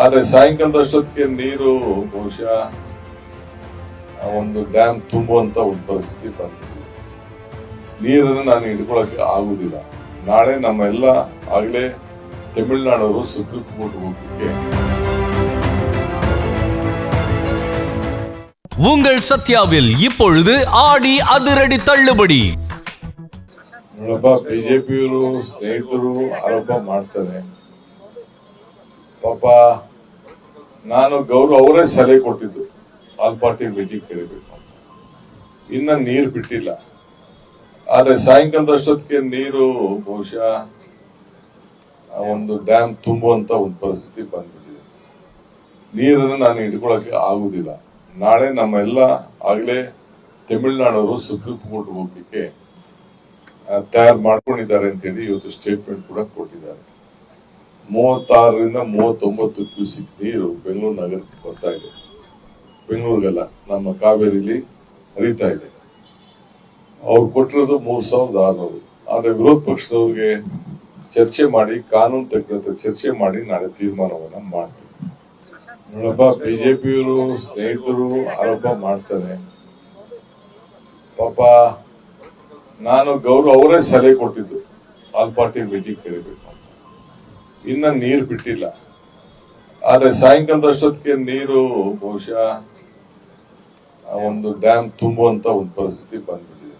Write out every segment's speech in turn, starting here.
ಆದ್ರೆ ಸಾಯಂಕಾಲದಷ್ಟೊತ್ತಿಗೆ ನೀರು ಬಹುಶಃ ಒಂದು ಡ್ಯಾಮ್ ತುಂಬುವಂತ ಒಂದು ಪರಿಸ್ಥಿತಿ ಬಂದಿದೆ. ನೀರನ್ನು ನಾನು ಹಿಡ್ಕೊಳಕ್ಕೆ ಆಗುದಿಲ್ಲ. ನಾಳೆ ನಮ್ಮೆಲ್ಲ ಆಗ್ಲೇ ತಮಿಳುನಾಡವರು ಸುಪ್ರೀಂ ಕೋರ್ಟ್ ಹೋಗ್ಲಿಕ್ಕೆ உங்கள் சத்யாவில் இப்பொழுது ஆடி அதிரடி தள்ளுபடி. ನೋಡಪ್ಪ, ಬಿಜೆಪಿಯವರು ಸ್ನೇಹಿತರು ಆರೋಪ ಮಾಡ್ತಾರೆ. ಪಾಪ ನಾನು ಗೌರವ ಅವರೇ ಸಲಹೆ ಕೊಟ್ಟಿದ್ದು ಆಲ್ ಪಾರ್ಟಿ ಮೀಟಿಂಗ್ ಕರಿಬೇಕು ಅಂತ. ಇನ್ನ ನೀರು ಬಿಟ್ಟಿಲ್ಲ. ಆದ್ರೆ ಸಾಯಂಕಾಲದಷ್ಟೊತ್ತಿಗೆ ನೀರು ಬಹುಶಃ ಒಂದು ಡ್ಯಾಮ್ ತುಂಬುವಂತ ಒಂದು ಪರಿಸ್ಥಿತಿ ಬಂದ್ಬಿಟ್ಟಿದೆ. ನೀರನ್ನು ನಾನು ಹಿಡ್ಕೊಳಕ್ಕೆ ಆಗುದಿಲ್ಲ. ನಾಳೆ ನಮ್ಮೆಲ್ಲ ಆಗ್ಲೇ ತಮಿಳುನಾಡವರು ಸುಪ್ರೀಂ ಕೋರ್ಟ್ ಹೋಗ್ಲಿಕ್ಕೆ ತಯಾರು ಮಾಡ್ಕೊಂಡಿದ್ದಾರೆ ಅಂತೇಳಿ ಇವತ್ತು ಸ್ಟೇಟ್ಮೆಂಟ್ ಕೂಡ ಕೊಟ್ಟಿದ್ದಾರೆ. 36ರಿಂದ 39 ಕ್ಯೂಸಿಕ್ ನೀರು ಬೆಂಗಳೂರು ನಗರಕ್ಕೆ ಬರ್ತಾ ಇದೆ. ಬೆಂಗಳೂರಿಗೆಲ್ಲ ನಮ್ಮ ಕಾವೇರಿಲಿ ಹರಿತಾ ಇದೆ. ಅವ್ರು ಕೊಟ್ಟಿರೋದು 3600. ಆದ್ರೆ ವಿರೋಧ ಪಕ್ಷದವ್ರಿಗೆ ಚರ್ಚೆ ಮಾಡಿ ಕಾನೂನು ತಜ್ಞರ ಚರ್ಚೆ ಮಾಡಿ ನಾಳೆ ತೀರ್ಮಾನವನ್ನ ಮಾಡ್ತೀವಿ. ನೋಡಪ್ಪ, ಬಿಜೆಪಿಯವರು ಸ್ನೇಹಿತರು ಆರೋಪ ಮಾಡ್ತಾರೆ. ಪಾಪ ನಾನು ಗೌರವ ಅವರೇ ಸಲಹೆ ಕೊಟ್ಟಿದ್ದು ಆಲ್ ಪಾರ್ಟಿ ಮೀಟಿಂಗ್ ಕರಿಬೇಕು ಅಂತ. ಇನ್ನ ನೀರು ಬಿಟ್ಟಿಲ್ಲ. ಆದ್ರೆ ಸಾಯಂಕಾಲದಷ್ಟೊತ್ತಿಗೆ ನೀರು ಬಹುಶಃ ಒಂದು ಡ್ಯಾಮ್ ತುಂಬುವಂತ ಒಂದು ಪರಿಸ್ಥಿತಿ ಬಂದ್ಬಿಟ್ಟಿದೆ.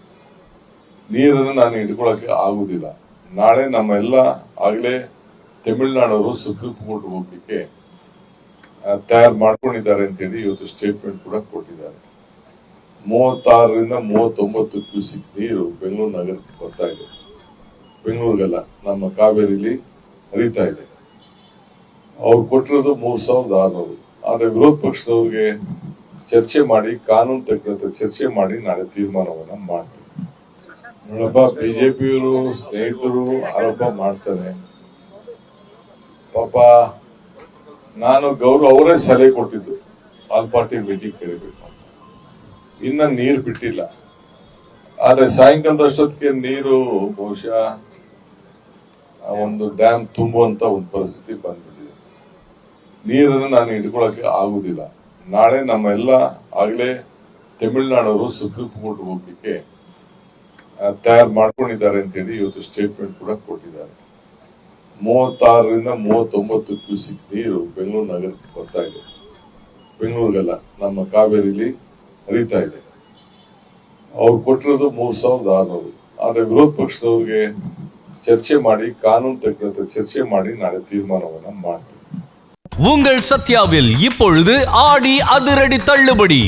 ನೀರನ್ನು ನಾನು ಹಿಡ್ಕೊಳಕ್ಕೆ ಆಗುದಿಲ್ಲ. ನಾಳೆ ನಮ್ಮೆಲ್ಲ ಆಗ್ಲೇ ತಮಿಳುನಾಡವರು ಸುಪ್ರೀಂ ಕೋರ್ಟ್ ಹೋಗ್ಲಿಕ್ಕೆ ತಯಾರು ಮಾಡ್ಕೊಂಡಿದ್ದಾರೆ ಅಂತೇಳಿ ಇವತ್ತು ಸ್ಟೇಟ್ಮೆಂಟ್ ಕೂಡ ಕೊಟ್ಟಿದ್ದಾರೆ. 36ರಿಂದ 39 ಕ್ಯೂಸಿಕ್ ನೀರು ಬೆಂಗಳೂರು ನಗರಕ್ಕೆ ಬರ್ತಾ ಇದೆ. ಬೆಂಗಳೂರಿಗೆಲ್ಲ ನಮ್ಮ ಕಾವೇರಿಲಿ ಹರಿತಾ ಇದೆ. ಅವ್ರು ಕೊಟ್ಟಿರೋದು 3600. ಆದ್ರೆ ವಿರೋಧ ಪಕ್ಷದವ್ರಿಗೆ ಚರ್ಚೆ ಮಾಡಿ ಕಾನೂನು ತಜ್ಞರ ಚರ್ಚೆ ಮಾಡಿ ನಾಳೆ ತೀರ್ಮಾನವನ್ನ ಮಾಡ್ತೀವಿ. ನೋಡಪ್ಪ, ಬಿಜೆಪಿಯವರು ಸ್ನೇಹಿತರು ಆರೋಪ ಮಾಡ್ತಾರೆ. ಪಾಪ ನಾನು ಗೌರವ ಅವರೇ ಸಲಹೆ ಕೊಟ್ಟಿದ್ದು ಆಲ್ ಪಾರ್ಟಿ ಮೀಟಿಂಗ್ ಕರಿಬೇಕು ಅಂತ. ಇನ್ನ ನೀರು ಬಿಟ್ಟಿಲ್ಲ. ಆದ್ರೆ ಸಾಯಂಕಾಲದಷ್ಟೊತ್ತಿಗೆ ನೀರು ಬಹುಶಃ ಒಂದು ಡ್ಯಾಮ್ ತುಂಬುವಂತ ಒಂದು ಪರಿಸ್ಥಿತಿ ಬಂದ್ಬಿಟ್ಟಿದೆ. ನೀರನ್ನು ನಾನು ಹಿಡ್ಕೊಳಕ್ಕೆ ಆಗುದಿಲ್ಲ. ನಾಳೆ ನಮ್ಮೆಲ್ಲ ಆಗ್ಲೇ ತಮಿಳುನಾಡವರು ಸುಪ್ರೀಂ ಕೋರ್ಟ್ ಹೋಗ್ಲಿಕ್ಕೆ ತಯಾರು ಮಾಡ್ಕೊಂಡಿದ್ದಾರೆ ಅಂತೇಳಿ ಇವತ್ತು ಸ್ಟೇಟ್ಮೆಂಟ್ ಕೂಡ ಕೊಟ್ಟಿದ್ದಾರೆ. 36ರಿಂದ 39 ಕ್ಯೂಸಿಕ್ ನೀರು ಬೆಂಗಳೂರು ನಗರಕ್ಕೆ ಬರ್ತಾ ಇದೆ. ಬೆಂಗಳೂರಿಗೆಲ್ಲ ನಮ್ಮ ಕಾವೇರಿಲಿ ಹರಿತಾ ಇದೆ. ಅವ್ರು ಕೊಟ್ಟಿರೋದು 3600. ಆದ್ರೆ ವಿರೋಧ ಪಕ್ಷದವ್ರಿಗೆ ಚರ್ಚೆ ಮಾಡಿ ಕಾನೂನು ತಜ್ಞರ ಚರ್ಚೆ ಮಾಡಿ ನಾಳೆ ತೀರ್ಮಾನವನ್ನ ಮಾಡ್ತೀವಿ. உங்கள் சத்யாவில் இப்பொழுது ஆடி அதிரடி தள்ளுபடி.